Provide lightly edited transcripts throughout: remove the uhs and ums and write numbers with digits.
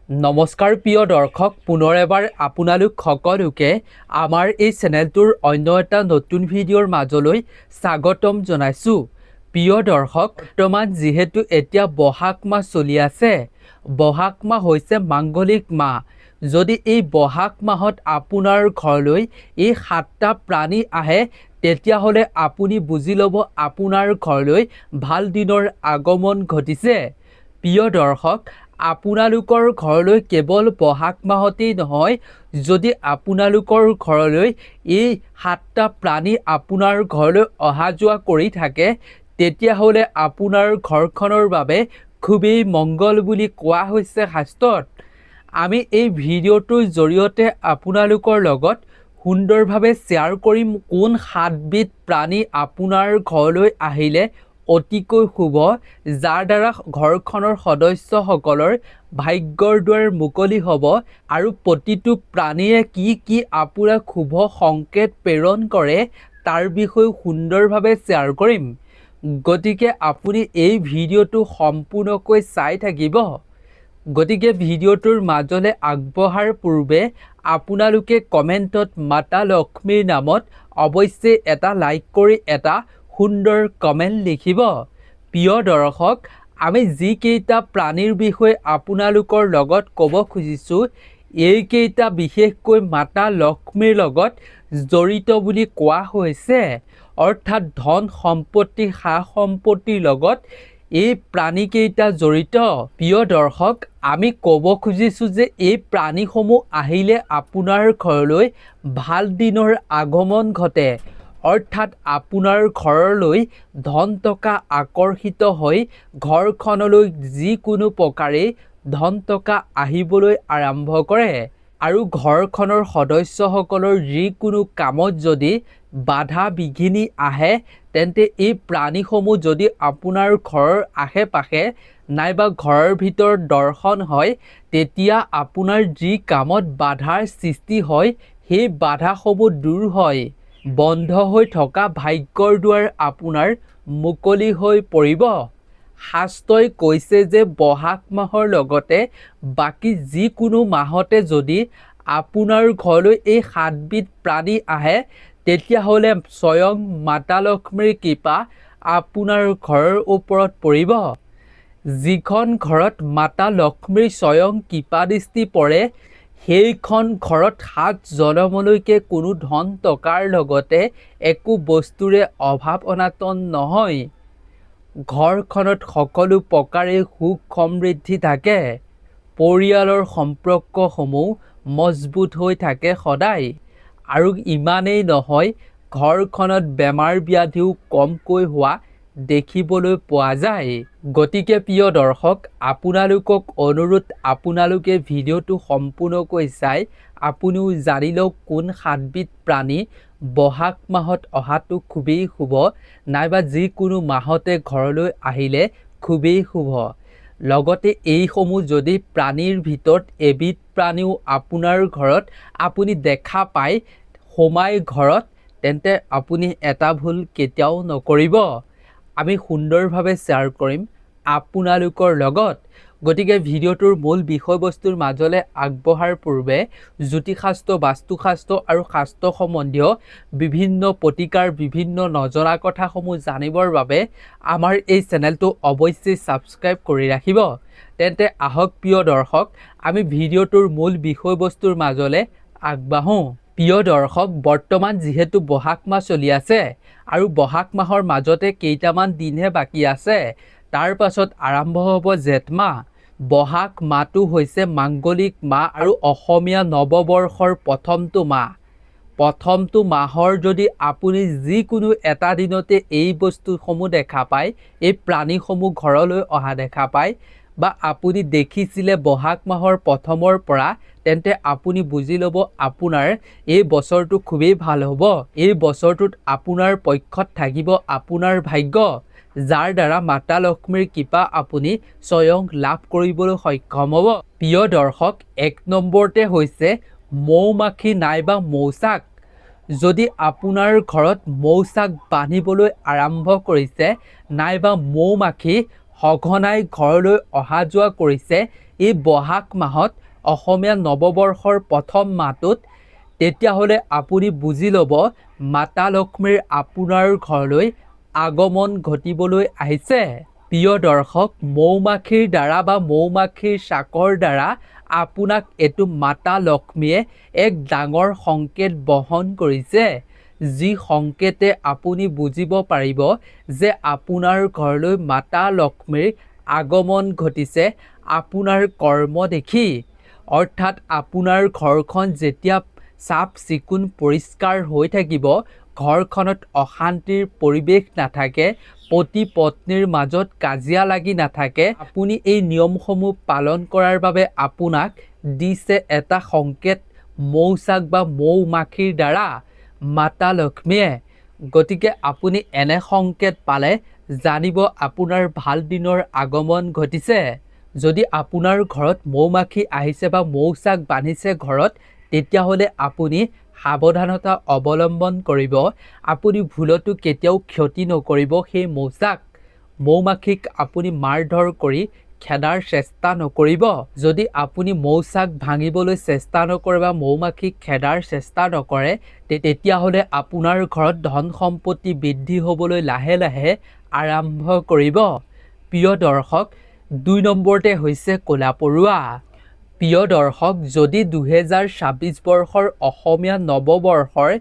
নমস্কাৰ প্ৰিয় দৰ্শক, পুনৰ এবাৰ আপোনালোক সকলোকে আমাৰ এই চেনেলটোৰ অন্য এটা নতুন ভিডিঅ'ৰ মাজলৈ স্বাগতম জনাইছোঁ। প্ৰিয় দৰ্শক, বৰ্তমান যিহেতু এতিয়া বহাগ মাহ চলি আছে, বহাগ মাহ হৈছে মাংগলিক মাহ। যদি এই বহাগ মাহত আপোনাৰ ঘৰলৈ এই 7টা প্ৰাণী আহে, তেতিয়াহ'লে আপুনি বুজি ল'ব আপোনাৰ ঘৰলৈ ভাল দিনৰ আগমন ঘটিছে। প্ৰিয় দৰ্শক, আপোনালোকৰ ঘৰলৈ কেৱল বহাগ মাহতেই নহয়, যদি আপোনালোকৰ ঘৰলৈ এই 7টা প্ৰাণী আপোনাৰ ঘৰলৈ অহা যোৱা কৰি থাকে, তেতিয়াহ'লে আপোনাৰ ঘৰখনৰ বাবে খুবেই মংগল বুলি কোৱা হৈছে শাস্ত্ৰত। আমি এই ভিডিঅ'টোৰ জৰিয়তে আপোনালোকৰ লগত সুন্দৰভাৱে শ্বেয়াৰ কৰিম কোন 7বিধ প্ৰাণী আপোনাৰ ঘৰলৈ আহিলে অতিকৈ শুভ, যাৰ দ্বাৰা ঘৰখনৰ সদস্যসকলৰ ভাগ্যৰ দুৱাৰ মুকলি হ'ব আৰু প্ৰতিটো প্ৰাণীয়ে কি কি আপোনাক শুভ সংকেত প্ৰেৰণ কৰে তাৰ বিষয়ে সুন্দৰভাৱে শ্বেয়াৰ কৰিম। গতিকে আপুনি এই ভিডিঅ'টো সম্পূৰ্ণকৈ চাই থাকিব। গতিকে ভিডিঅ'টোৰ মাজলৈ আগবঢ়াৰ পূৰ্বে আপোনালোকে কমেণ্টত মাতা লক্ষ্মীৰ নামত অৱশ্যেই এটা লাইক কৰি এটা সুন্দৰ কমেণ্ট লিখিব। প্ৰিয় দৰ্শক, আমি যিকেইটা প্ৰাণীৰ বিষয়ে আপোনালোকৰ লগত ক'ব খুজিছোঁ, এইকেইটা বিশেষকৈ মাতা লক্ষ্মীৰ লগত জড়িত বুলি কোৱা হৈছে, অৰ্থাৎ ধন সম্পত্তি সা সম্পত্তিৰ লগত এই প্ৰাণীকেইটা জড়িত। প্ৰিয় দৰ্শক, আমি ক'ব খুজিছোঁ যে এই প্ৰাণীসমূহ আহিলে আপোনাৰ ঘৰলৈ ভাল দিনৰ আগমন ঘটে, অৰ্থাৎ আপোনাৰ ঘৰলৈ ধন টকা আকৰ্ষিত হৈ ঘৰখনলৈ যিকোনো প্ৰকাৰে ধন টকা আহিবলৈ আৰম্ভ কৰে আৰু ঘৰখনৰ সদস্যসকলৰ যিকোনো কামত যদি বাধা বিঘিনি আহে, তেন্তে এই প্ৰাণীসমূহ যদি আপোনাৰ ঘৰৰ আশে পাশে নাইবা ঘৰৰ ভিতৰত দৰ্শন হয়, তেতিয়া আপোনাৰ যি কামত বাধাৰ সৃষ্টি হয় সেই বাধাসমূহ দূৰ হয়, বন্ধ হৈ থকা ভাগ্যৰ দুৱাৰ আপোনাৰ মুকলি হৈ পৰিব। শাস্ত্ৰই কৈছে যে বহাগ মাহৰ লগতে বাকী যিকোনো মাহতে যদি আপোনাৰ ঘৰলৈ এই 7বিধ প্ৰাণী আহে, তেতিয়াহ'লে স্বয়ং মাতা লক্ষ্মীৰ কৃপা আপোনাৰ ঘৰৰ ওপৰত পৰিব। যিখন ঘৰত মাতা লক্ষ্মীৰ স্বয়ং কৃপা দৃষ্টি পৰে, সেইখন ঘৰত 7 জনমলৈকে কোনো ধন টকাৰ লগতে একো বস্তুৰে অভাৱ অনাটন নহয়। ঘৰখনত সকলো প্ৰকাৰে সুখ সমৃদ্ধি থাকে, পৰিয়ালৰ সম্পৰ্কসমূহ মজবুত হৈ থাকে সদায়, আৰু ইমানেই নহয়, ঘৰখনত বেমাৰ ব্যাধিও কমকৈ হোৱা দেখিবলৈ পোৱা যায়। গতিকে প্ৰিয় দৰ্শক, আপোনালোকক অনুৰোধ, আপোনালোকে ভিডিঅ'টো সম্পূৰ্ণকৈ চাই আপুনিও জানি লওক কোন 7বিধ প্ৰাণী বহাগ মাহত অহাটো খুবেই শুভ, নাইবা যিকোনো মাহতে ঘৰলৈ আহিলে খুবেই শুভ। লগতে এইসমূহ যদি প্ৰাণীৰ ভিতৰত এবিধ প্ৰাণীও আপোনাৰ ঘৰত আপুনি দেখা পায় সোমাই ঘৰত, তেন্তে আপুনি এটা ভুল কেতিয়াও নকৰিব। আমি সুন্দৰভাৱে শ্বেয়াৰ কৰিম আপোনালোকৰ লগত। গতিকে ভিডিঅ'টোৰ মূল বিষয়বস্তুৰ মাজলৈ আগবঢ়াৰ পূৰ্বে জ্যোতিষশাস্ত্ৰ, বাস্তুশাস্ত্ৰ আৰু শাস্ত্ৰ সম্বন্ধীয় বিভিন্ন প্ৰতিকাৰ, বিভিন্ন নজনা কথাসমূহ জানিবৰ বাবে আমাৰ এই চেনেলটো অৱশ্যেই ছাবস্ক্ৰাইব কৰি ৰাখিব। তেন্তে আহক প্ৰিয় দৰ্শক, আমি ভিডিঅ'টোৰ মূল বিষয়বস্তুৰ মাজলৈ আগবাঢ়োঁ। প্ৰিয় দৰ্শক, বৰ্তমান যিহেতু বহাগ মাহ চলি আছে আৰু বহাগ মাহৰ মাজতে কেইটামান দিনহে বাকী আছে, তাৰ পাছত আৰম্ভ হ'ব জেঠ মাহ। বহাগ মাহটো হৈছে মাংগলিক মাহ আৰু অসমীয়া নৱবৰ্ষৰ প্ৰথমটো মাহ। প্ৰথমটো মাহৰ যদি আপুনি যিকোনো এটা দিনতে এই বস্তুসমূহ দেখা পায়, এই প্ৰাণীসমূহ ঘৰলৈ অহা দেখা পায়, বা আপুনি দেখিছিলে বহাগ মাহৰ প্ৰথমৰ পৰা, তেন্তে আপুনি বুজি ল'ব আপোনাৰ এই বছৰটো খুবেই ভাল হ'ব। এই বছৰটোত আপোনাৰ পক্ষত থাকিব আপোনাৰ ভাগ্য, যাৰ দ্বাৰা মাতা লক্ষ্মীৰ কৃপা আপুনি স্বয়ং লাভ কৰিবলৈ সক্ষম হ'ব। প্ৰিয় দৰ্শক, 1 নম্বৰতে হৈছে মৌ-মাখি নাইবা মৌচাক। যদি আপোনাৰ ঘৰত মৌচাক বান্ধিবলৈ আৰম্ভ কৰিছে, নাইবা মৌ-মাখি সঘনাই ঘৰলৈ অহা যোৱা কৰিছে, এই বহাগ মাহত অসমীয়া নৱবৰ্ষৰ প্ৰথম মাহটোত তেতিয়াহ'লে আপুনি বুজি ল'ব মাতা লক্ষ্মীৰ আপোনাৰ ঘৰলৈ আগমন ঘটিবলৈ আহিছে। প্ৰিয় দৰ্শক, মৌ-মাখিৰ দ্বাৰা বা মৌ-মাখিৰ চাকৰ দ্বাৰা আপোনাক এইটো মাতা লক্ষ্মীয়ে এক ডাঙৰ সংকেত বহন কৰিছে, যি সংকেতে আপুনি বুজিব পাৰিব যে আপোনাৰ ঘৰলৈ মাতা লক্ষ্মীৰ আগমন ঘটিছে আপোনাৰ কৰ্ম দেখি। অৰ্থাৎ আপোনাৰ ঘৰখন যেতিয়া চাফ চিকুণ পৰিষ্কাৰ হৈ থাকিব, ঘৰখনত অশান্তিৰ পৰিৱেশ নাথাকে, পতি পত্নীৰ মাজত কাজিয়া লাগি নাথাকে, আপুনি এই নিয়মসমূহ পালন কৰাৰ বাবে আপোনাক দিছে এটা সংকেত মৌচাক বা মৌ-মাখিৰ দ্বাৰা মাতা লক্ষ্মীয়ে। গতিকে আপুনি এনে সংকেত পালে জানিব আপোনাৰ ভাল দিনৰ আগমন ঘটিছে। যদি আপোনাৰ ঘৰত মৌ-মাখি আহিছে বা মৌচাক বান্ধিছে ঘৰত, তেতিয়াহ'লে আপুনি সাৱধানতা অৱলম্বন কৰিব। আপুনি ভুলতো কেতিয়াও ক্ষতি নকৰিব সেই মৌ-মাখিক আপুনি মাৰধৰ কৰি খেদাৰ চেষ্টা নকৰিব। যদি আপুনি মৌচাক ভাঙিবলৈ চেষ্টা নকৰে বা মৌ-মাখিক খেদাৰ চেষ্টা নকৰে, তেতিয়াহ'লে আপোনাৰ ঘৰত ধন সম্পত্তি বৃদ্ধি হ'বলৈ লাহে লাহে আৰম্ভ কৰিব। প্ৰিয় দৰ্শক, 2 নম্বৰতে হৈছে ক'লা পৰুৱা। প্ৰিয় দৰ্শক, যদি 2026 বৰ্ষৰ অসমীয়া নৱবৰ্ষৰ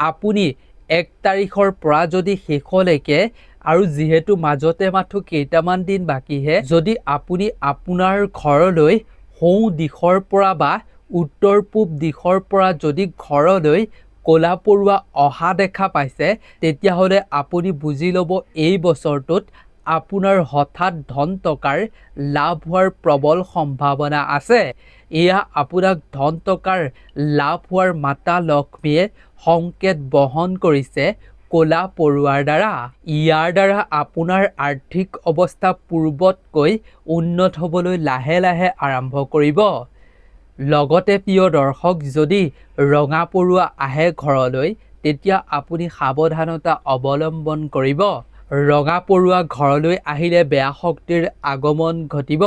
আপুনি 1 তাৰিখৰ পৰা যদি শেষলৈকে, আৰু যিহেতু মাজতে মাথো কেইটামান দিন বাকীহে, যদি আপুনি আপোনাৰ ঘৰলৈ সোঁ দিশৰ পৰা বা উত্তৰ পূব দিশৰ পৰা যদি ঘৰলৈ ক'লা পৰুৱা অহা দেখা পাইছে, তেতিয়াহ'লে আপুনি বুজি ল'ব এই বছৰটোত আপোনাৰ হঠাৎ ধন টকাৰ লাভ হোৱাৰ প্ৰবল সম্ভাৱনা আছে। এয়া আপোনাক ধন টকাৰ লাভ হোৱাৰ মাতা লক্ষ্মীয়ে সংকেত বহন কৰিছে ক'লা পৰুৱাৰ দ্বাৰা। ইয়াৰ দ্বাৰা আপোনাৰ আৰ্থিক অৱস্থা পূৰ্বতকৈ উন্নত হ'বলৈ লাহে লাহে আৰম্ভ কৰিব। লগতে প্ৰিয় দৰ্শক, যদি ৰঙা পৰুৱা আহে ঘৰলৈ, তেতিয়া আপুনি সাৱধানতা অৱলম্বন কৰিব। ৰঙা পৰুৱা ঘৰলৈ আহিলে বেয়া শক্তিৰ আগমন ঘটিব।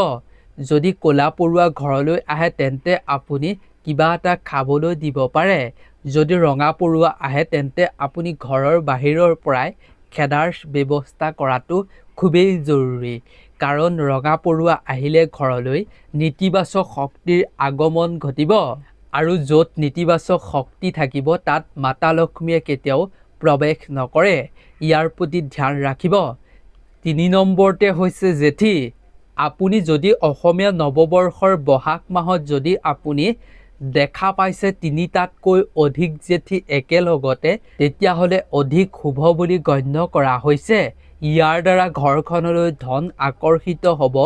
যদি ক'লা পৰুৱা ঘৰলৈ আহে, তেন্তে আপুনি কিবা এটা খাবলৈ দিব পাৰে। যদি ৰঙা পৰুৱা আহে, তেন্তে আপুনি ঘৰৰ বাহিৰৰ পৰাই খেদাৰ ব্যৱস্থা কৰাটো খুবেই জৰুৰী। কাৰণ ৰঙা পৰুৱা আহিলে ঘৰলৈ নেতিবাচক শক্তিৰ আগমন ঘটিব, আৰু য'ত নেতিবাচক শক্তি থাকিব তাত মাতা লক্ষ্মীয়ে কেতিয়াও প্ৰৱেশ নকৰে। ইয়াৰ প্ৰতি ধ্যান ৰাখিব। 3 নম্বৰতে হৈছে জেঠী। আপুনি যদি অসমীয়া নৱবৰ্ষৰ বহাগ মাহত যদি আপুনি দেখা পাইছে 3টাতকৈ অধিক জেঠী একেলগতে, তেতিয়াহ'লে অধিক শুভ বুলি গণ্য কৰা হৈছে। ইয়াৰ দ্বাৰা ঘৰখনলৈ ধন আকৰ্ষিত হ'ব,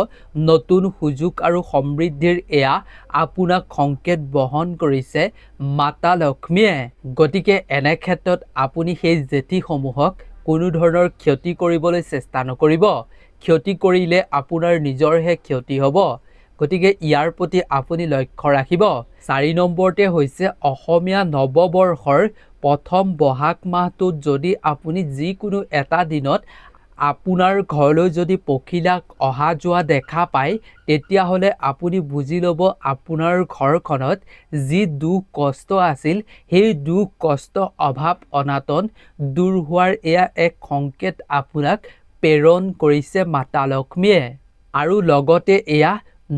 নতুন সুযোগ আৰু সমৃদ্ধিৰ এয়া আপোনাক সংকেত বহন কৰিছে মাতা লক্ষ্মীয়ে। গতিকে এনে ক্ষেত্ৰত আপুনি সেই জেঠীসমূহক কোনো ধৰণৰ ক্ষতি কৰিবলৈ চেষ্টা নকৰিব। ক্ষতি কৰিলে আপোনাৰ নিজৰহে ক্ষতি হ'ব। গতিকে ইয়াৰ প্ৰতি আপুনি লক্ষ্য ৰাখিব। 4 নম্বৰতে হৈছে অসমীয়া নৱবৰ্ষৰ প্ৰথম বহাগ মাহটোত যদি আপুনি যিকোনো এটা দিনত আপোনাৰ ঘৰলৈ যদি পখিলাক অহা যোৱা দেখা পায়, তেতিয়াহ'লে আপুনি বুজি ল'ব আপোনাৰ ঘৰখনত যি দুখ কষ্ট আছিল, সেই দুখ কষ্ট অভাৱ অনাটন দূৰ হোৱাৰ এয়া এক সংকেত আপোনাক প্ৰেৰণ কৰিছে মাতা লক্ষ্মীয়ে। আৰু লগতে এয়া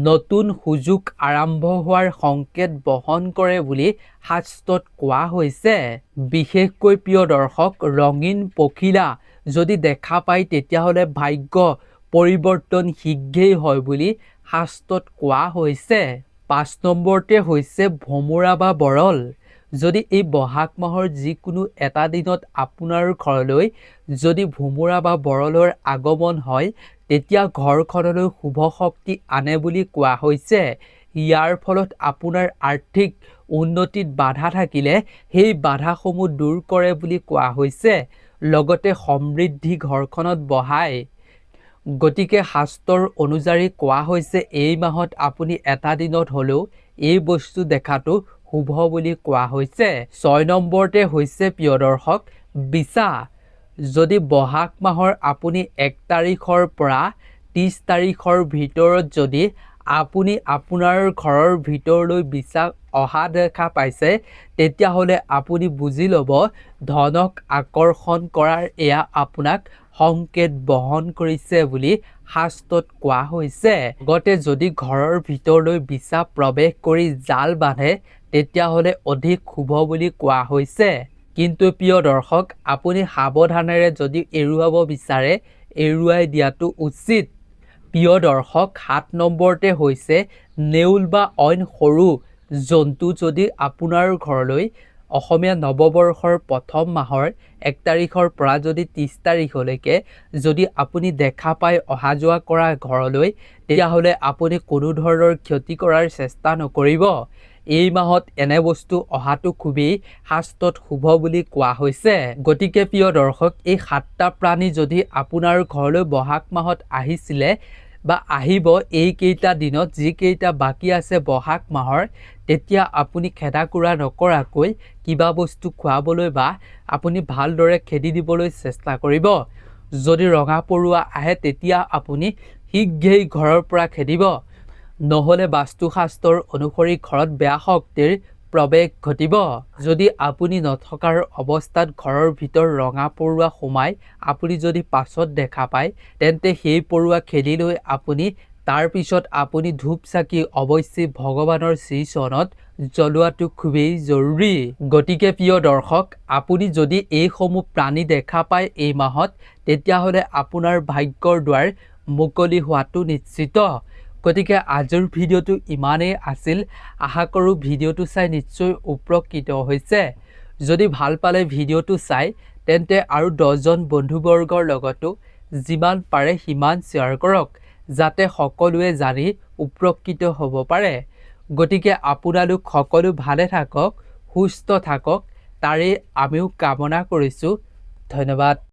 নতুন সুযোগ আৰম্ভ হোৱাৰ সংকেত বহন কৰে বুলি শাস্ত্ৰত কোৱা হৈছে। বিশেষকৈ প্ৰিয় দৰ্শক, ৰঙীন পখিলা যদি দেখা পায়, তেতিয়াহ'লে ভাগ্য পৰিৱৰ্তন শীঘ্ৰেই হয় বুলি শাস্ত্ৰত কোৱা হৈছে। 5 নম্বৰতে হৈছে ভোমোৰা বা বৰল। যদি এই বহাগ মাহৰ যিকোনো এটা দিনত আপোনাৰ ঘৰলৈ যদি ভোমোৰা বা বৰলৰ আগমন হয়, তেতিয়া ঘৰখনলৈ শুভ শক্তি আনে বুলি কোৱা হৈছে। ইয়াৰ ফলত আপোনাৰ আৰ্থিক উন্নতিত বাধা থাকিলে সেই বাধাসমূহ দূৰ কৰে বুলি কোৱা হৈছে। লগতে সমৃদ্ধি ঘৰখনত বহায়। গতিকে শাস্ত্ৰৰ অনুযায়ী কোৱা হৈছে এই মাহত আপুনি এটা দিনত হ'লেও এই বস্তু দেখাটো শুভ বুলি কোৱা হৈছে। 6 নম্বৰতে হৈছে প্ৰিয় দৰ্শক বিছা। যদি বহাগ মাহৰ আপুনি 1 তাৰিখৰ পৰা 30 তাৰিখৰ ভিতৰত যদি আপুনি আপোনাৰ ঘৰৰ ভিতৰলৈ বিছা অহা দেখা পাইছে, তেতিয়াহ'লে আপুনি বুজি ল'ব ধনক আকৰ্ষণ কৰাৰ এয়া আপোনাক সংকেত বহন কৰিছে বুলি শাস্ত্ৰত কোৱা হৈছে। লগতে যদি ঘৰৰ ভিতৰলৈ বিছা প্ৰৱেশ কৰি জাল বান্ধে, তেতিয়াহ'লে অধিক শুভ বুলি কোৱা হৈছে। কিন্তু প্ৰিয় দৰ্শক, আপুনি সাৱধানেৰে যদি এৰুৱাব বিচাৰে, এৰুৱাই দিয়াটো উচিত। প্ৰিয় দৰ্শক, 7 নম্বৰতে হৈছে নেউল বা অইন সৰু জন্তু যদি আপোনাৰ ঘৰলৈ অসমীয়া নৱবৰ্ষৰ প্ৰথম মাহৰ 1 তাৰিখৰ পৰা যদি 30 তাৰিখলৈকে যদি আপুনি দেখা পাই অহা যোৱা কৰা ঘৰলৈ, তেতিয়াহ'লে আপুনি কোনো ধৰণৰ ক্ষতি কৰাৰ চেষ্টা নকৰিব। এই মাহত এনে বস্তু অহাটো খুবেই শাস্ত্ৰত শুভ বুলি কোৱা হৈছে। গতিকে প্ৰিয় দৰ্শক, এই 7টা প্ৰাণী যদি আপোনাৰ ঘৰলৈ বহাগ মাহত আহিছিলে বা আহিব এইকেইটা দিনত, যিকেইটা বাকী আছে বহাগ মাহৰ, তেতিয়া আপুনি খেদা কুৰা নকৰাকৈ কিবা বস্তু খুৱাবলৈ বা আপুনি ভালদৰে খেদি দিবলৈ চেষ্টা কৰিব। যদি ৰঙা পৰুৱা আহে, তেতিয়া আপুনি শীঘ্ৰেই ঘৰৰ পৰা খেদিব, নহ'লে বাস্তুশাস্ত্ৰৰ অনুসৰি ঘৰত বেয়া শক্তিৰ প্ৰৱেশ ঘটিব। যদি আপুনি নথকাৰ অৱস্থাত ঘৰৰ ভিতৰত ৰঙা পৰুৱা সোমাই আপুনি যদি পাছত দেখা পায়, তেন্তে সেই পৰুৱা খেদি লৈ আপুনি তাৰপিছত আপুনি ধূপ চাকি অৱশ্যেই ভগৱানৰ শ্ৰীচৰণত জ্বলোৱাটো খুবেই জৰুৰী। গতিকে প্ৰিয় দৰ্শক, আপুনি যদি এইসমূহ প্ৰাণী দেখা পায় এই মাহত, তেতিয়াহ'লে আপোনাৰ ভাগ্যৰ দুৱাৰ মুকলি হোৱাটো নিশ্চিত। গতিকে আজিৰ ভিডিঅ'টো ইমানেই আছিল। আশা কৰোঁ ভিডিঅ'টো চাই নিশ্চয় উপকৃত হৈছে। যদি ভাল পালে ভিডিঅ'টো চাই, তেন্তে আৰু 10জন বন্ধুবৰ্গৰ লগতো যিমান পাৰে সিমান শ্বেয়াৰ কৰক, যাতে সকলোৱে জানি উপকৃত হ'ব পাৰে। গতিকে আপোনালোক সকলো ভালে থাকক, সুস্থ থাকক, তাৰেই আমিও কামনা কৰিছোঁ। ধন্যবাদ।